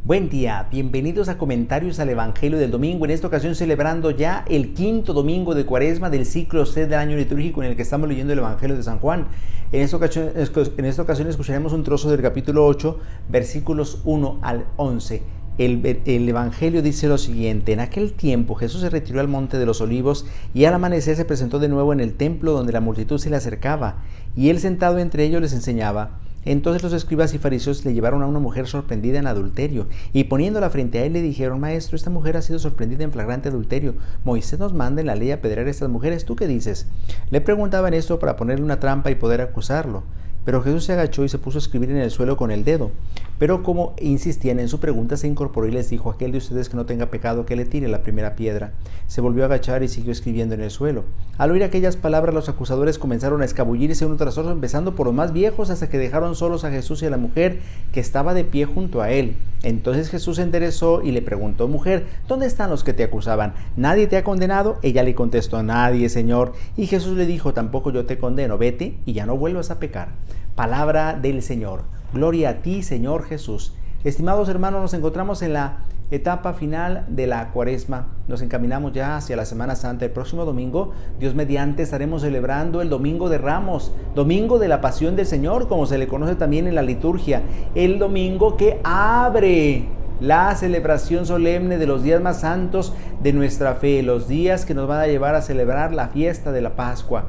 Buen día, bienvenidos a Comentarios al Evangelio del Domingo, en esta ocasión celebrando ya el quinto domingo de Cuaresma del ciclo C del año litúrgico en el que estamos leyendo el Evangelio de San Juan. En esta ocasión escucharemos un trozo del capítulo 8, versículos 1 al 11. El Evangelio dice lo siguiente: en aquel tiempo Jesús se retiró al monte de los Olivos y al amanecer se presentó de nuevo en el templo donde la multitud se le acercaba y él sentado entre ellos les enseñaba. Entonces los escribas y fariseos le llevaron a una mujer sorprendida en adulterio y poniéndola frente a él le dijeron: Maestro, esta mujer ha sido sorprendida en flagrante adulterio. Moisés nos manda en la ley apedrear a estas mujeres. ¿Tú qué dices? Le preguntaban esto para ponerle una trampa y poder acusarlo. Pero Jesús se agachó y se puso a escribir en el suelo con el dedo. Pero como insistían en su pregunta, se incorporó y les dijo: aquel de ustedes que no tenga pecado, que le tire la primera piedra. Se volvió a agachar y siguió escribiendo en el suelo. Al oír aquellas palabras, los acusadores comenzaron a escabullirse uno tras otro, empezando por los más viejos, hasta que dejaron solos a Jesús y a la mujer que estaba de pie junto a él. Entonces Jesús se enderezó y le preguntó: Mujer, ¿dónde están los que te acusaban? ¿Nadie te ha condenado? Ella le contestó: Nadie, Señor. Y Jesús le dijo: Tampoco yo te condeno, vete y ya no vuelvas a pecar. Palabra del Señor. Gloria a ti, Señor Jesús. Estimados hermanos, nos encontramos en la etapa final de la Cuaresma. Nos encaminamos ya hacia la Semana Santa. El próximo domingo, Dios mediante, estaremos celebrando el Domingo de Ramos, Domingo de la Pasión del Señor, como se le conoce también en la liturgia. El domingo que abre la celebración solemne de los días más santos de nuestra fe, los días que nos van a llevar a celebrar la fiesta de la Pascua.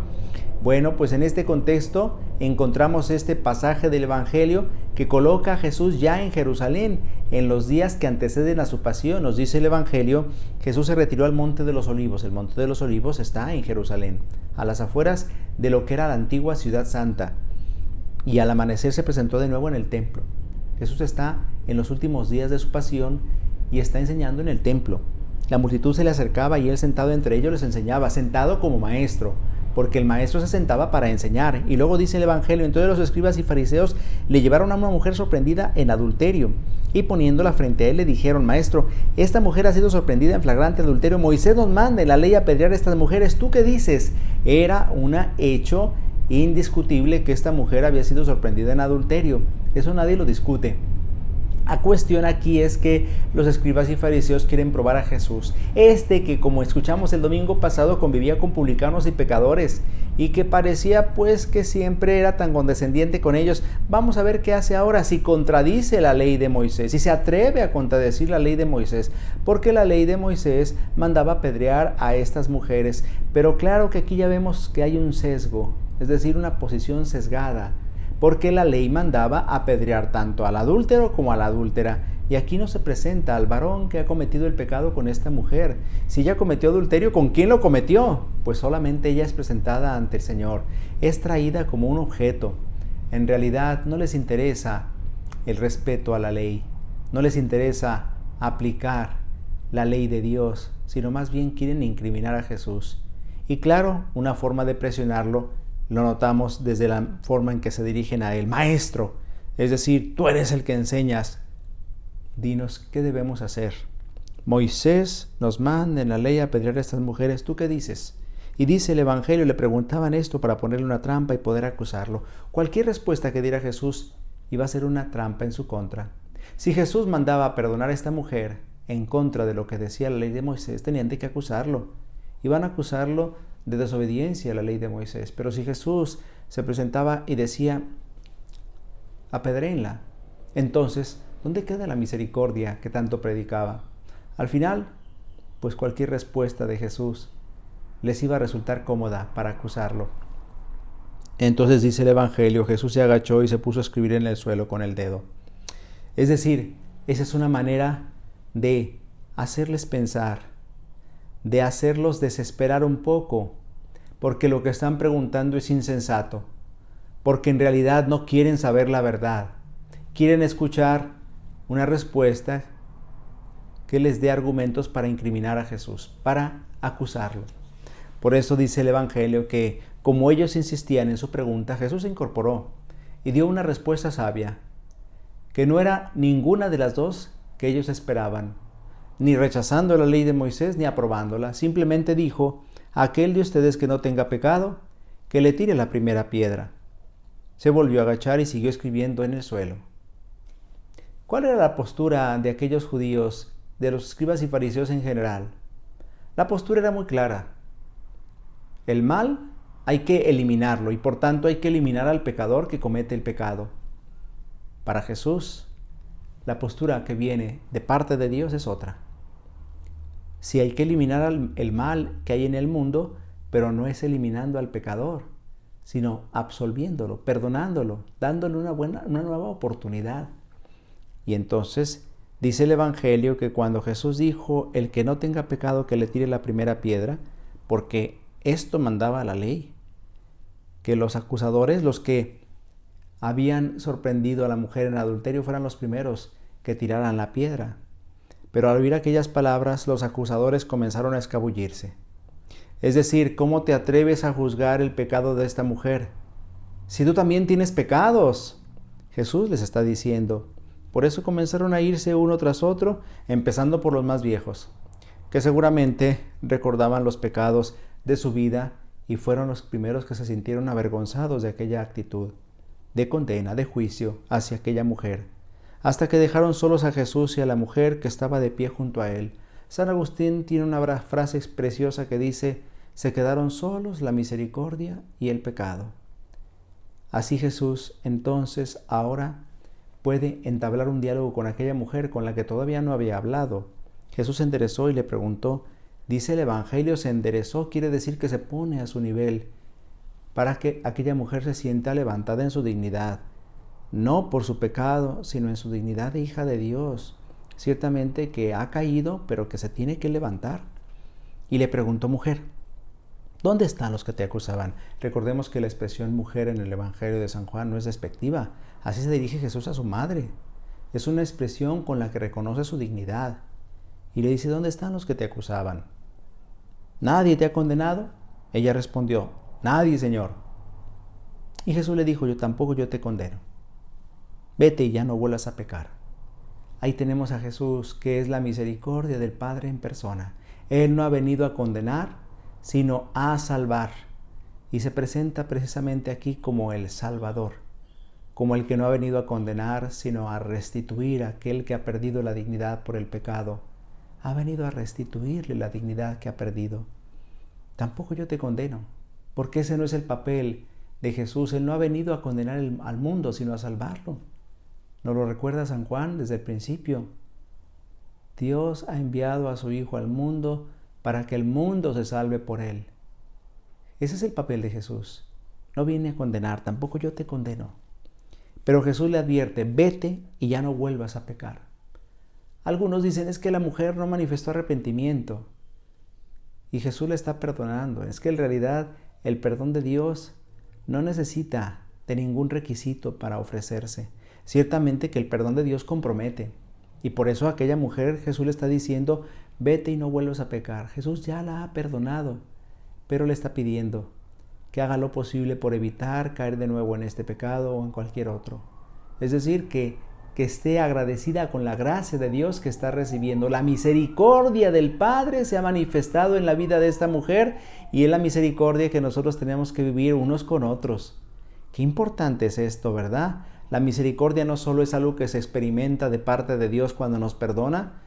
Bueno, pues en este contexto encontramos este pasaje del Evangelio que coloca a Jesús ya en Jerusalén, en los días que anteceden a su pasión. Nos dice el Evangelio: Jesús se retiró al Monte de los Olivos. El Monte de los Olivos está en Jerusalén, a las afueras de lo que era la antigua ciudad santa. Y al amanecer se presentó de nuevo en el templo. Jesús está en los últimos días de su pasión y está enseñando en el templo. La multitud se le acercaba y él, sentado entre ellos, les enseñaba, sentado como maestro, porque el maestro se sentaba para enseñar. Y luego dice el Evangelio: entonces los escribas y fariseos le llevaron a una mujer sorprendida en adulterio y poniéndola frente a él le dijeron: Maestro, esta mujer ha sido sorprendida en flagrante adulterio. Moisés nos manda en la ley apedrear a estas mujeres. ¿Tú qué dices? Era un hecho indiscutible que esta mujer había sido sorprendida en adulterio. Eso nadie lo discute. La cuestión aquí es que los escribas y fariseos quieren probar a Jesús, que como escuchamos el domingo pasado convivía con publicanos y pecadores y que parecía pues que siempre era tan condescendiente con ellos. Vamos a ver qué hace ahora, si contradice la ley de Moisés, si se atreve a contradecir la ley de Moisés, porque la ley de Moisés mandaba apedrear a estas mujeres. Pero claro que aquí ya vemos que hay un sesgo, es decir, una posición sesgada, porque la ley mandaba apedrear tanto al adúltero como a la adúltera. Y aquí no se presenta al varón que ha cometido el pecado con esta mujer. Si ella cometió adulterio, ¿con quién lo cometió? Pues solamente ella es presentada ante el Señor. Es traída como un objeto. En realidad no les interesa el respeto a la ley. No les interesa aplicar la ley de Dios, sino más bien quieren incriminar a Jesús. Y claro, una forma de presionarlo lo notamos desde la forma en que se dirigen a él: Maestro, es decir, tú eres el que enseñas. Dinos, ¿qué debemos hacer? Moisés nos manda en la ley apedrear a estas mujeres. ¿Tú qué dices? Y dice el Evangelio, le preguntaban esto para ponerle una trampa y poder acusarlo. Cualquier respuesta que diera Jesús iba a ser una trampa en su contra. Si Jesús mandaba perdonar a esta mujer en contra de lo que decía la ley de Moisés, tenían que acusarlo. Iban a acusarlo de desobediencia a la ley de Moisés. Pero si Jesús se presentaba y decía: apedréenla, entonces, ¿dónde queda la misericordia que tanto predicaba? Al final, pues cualquier respuesta de Jesús les iba a resultar cómoda para acusarlo. Entonces dice el Evangelio: Jesús se agachó y se puso a escribir en el suelo con el dedo. Es decir, esa es una manera de hacerles pensar, de hacerlos desesperar un poco, porque lo que están preguntando es insensato, porque en realidad no quieren saber la verdad, quieren escuchar una respuesta que les dé argumentos para incriminar a Jesús, para acusarlo. Por eso dice el Evangelio que, como ellos insistían en su pregunta, Jesús se incorporó y dio una respuesta sabia, que no era ninguna de las dos que ellos esperaban, ni rechazando la ley de Moisés ni aprobándola. Simplemente dijo: aquel de ustedes que no tenga pecado, que le tire la primera piedra. Se volvió a agachar y siguió escribiendo en el suelo. ¿Cuál era la postura de aquellos judíos, de los escribas y fariseos en general? La postura era muy clara. El mal hay que eliminarlo y por tanto hay que eliminar al pecador que comete el pecado. Para Jesús, la postura que viene de parte de Dios es otra. Sí hay que eliminar el mal que hay en el mundo, pero no es eliminando al pecador, sino absolviéndolo, perdonándolo, dándole una nueva oportunidad. Y entonces dice el Evangelio que cuando Jesús dijo, el que no tenga pecado que le tire la primera piedra, porque esto mandaba la ley, que los acusadores, los que habían sorprendido a la mujer en adulterio, fueran los primeros que tiraran la piedra. Pero al oír aquellas palabras, los acusadores comenzaron a escabullirse. Es decir, ¿cómo te atreves a juzgar el pecado de esta mujer? Si tú también tienes pecados, Jesús les está diciendo. Por eso comenzaron a irse uno tras otro, empezando por los más viejos, que seguramente recordaban los pecados de su vida y fueron los primeros que se sintieron avergonzados de aquella actitud, de condena, de juicio hacia aquella mujer, hasta que dejaron solos a Jesús y a la mujer que estaba de pie junto a él. San Agustín tiene una frase preciosa que dice, se quedaron solos la misericordia y el pecado. Así Jesús entonces ahora puede entablar un diálogo con aquella mujer con la que todavía no había hablado. Jesús se enderezó y le preguntó. Dice el Evangelio, se enderezó, quiere decir que se pone a su nivel para que aquella mujer se sienta levantada en su dignidad, no por su pecado, sino en su dignidad de hija de Dios. Ciertamente que ha caído, pero que se tiene que levantar. Y le preguntó, mujer, ¿dónde están los que te acusaban? Recordemos que la expresión mujer en el Evangelio de San Juan no es despectiva. Así se dirige Jesús a su madre. Es una expresión con la que reconoce su dignidad. Y le dice, ¿dónde están los que te acusaban? ¿Nadie te ha condenado? Ella respondió, nadie, Señor. Y Jesús le dijo, yo tampoco te condeno. Vete y ya no vuelvas a pecar. Ahí tenemos a Jesús, que es la misericordia del Padre en persona. Él no ha venido a condenar, sino a salvar. Y se presenta precisamente aquí como el Salvador, como el que no ha venido a condenar, sino a restituir a aquel que ha perdido la dignidad por el pecado. Ha venido a restituirle la dignidad que ha perdido. Tampoco yo te condeno, porque ese no es el papel de Jesús. Él no ha venido a condenar al mundo, sino a salvarlo. Nos lo recuerda San Juan desde el principio. Dios ha enviado a su Hijo al mundo para que el mundo se salve por él. Ese es el papel de Jesús. No viene a condenar, tampoco yo te condeno. Pero Jesús le advierte, vete y ya no vuelvas a pecar. Algunos dicen, es que la mujer no manifestó arrepentimiento y Jesús le está perdonando. Es que en realidad el perdón de Dios no necesita de ningún requisito para ofrecerse. Ciertamente que el perdón de Dios compromete y por eso a aquella mujer Jesús le está diciendo, vete y no vuelvas a pecar. Jesús ya la ha perdonado, pero le está pidiendo que haga lo posible por evitar caer de nuevo en este pecado o en cualquier otro. Es decir, que esté agradecida con la gracia de Dios que está recibiendo. La misericordia del Padre se ha manifestado en la vida de esta mujer y es la misericordia que nosotros tenemos que vivir unos con otros. Qué importante es esto, ¿verdad? La misericordia no solo es algo que se experimenta de parte de Dios cuando nos perdona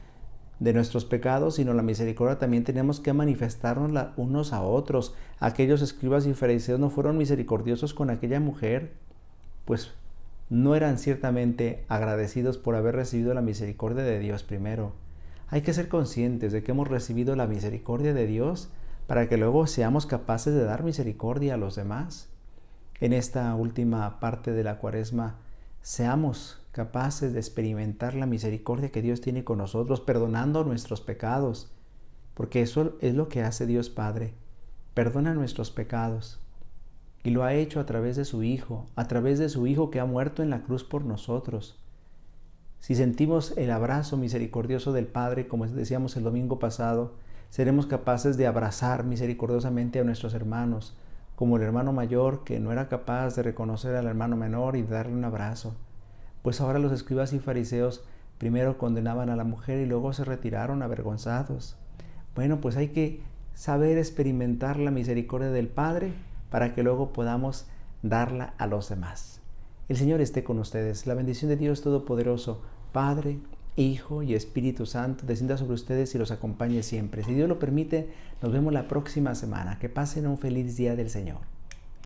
de nuestros pecados, sino la misericordia también tenemos que manifestarnos unos a otros. Aquellos escribas y fariseos no fueron misericordiosos con aquella mujer, pues no eran ciertamente agradecidos por haber recibido la misericordia de Dios primero. Hay que ser conscientes de que hemos recibido la misericordia de Dios para que luego seamos capaces de dar misericordia a los demás. En esta última parte de la Cuaresma, seamos capaces de experimentar la misericordia que Dios tiene con nosotros, perdonando nuestros pecados, porque eso es lo que hace Dios Padre, perdona nuestros pecados. Y lo ha hecho a través de su Hijo que ha muerto en la cruz por nosotros. Si sentimos el abrazo misericordioso del Padre, como decíamos el domingo pasado, seremos capaces de abrazar misericordiosamente a nuestros hermanos, como el hermano mayor que no era capaz de reconocer al hermano menor y darle un abrazo. Pues ahora los escribas y fariseos primero condenaban a la mujer y luego se retiraron avergonzados. Bueno, pues hay que saber experimentar la misericordia del Padre para que luego podamos darla a los demás. El Señor esté con ustedes. La bendición de Dios Todopoderoso, Padre, Hijo y Espíritu Santo, descienda sobre ustedes y los acompañe siempre. Si Dios lo permite, nos vemos la próxima semana. Que pasen un feliz día del Señor.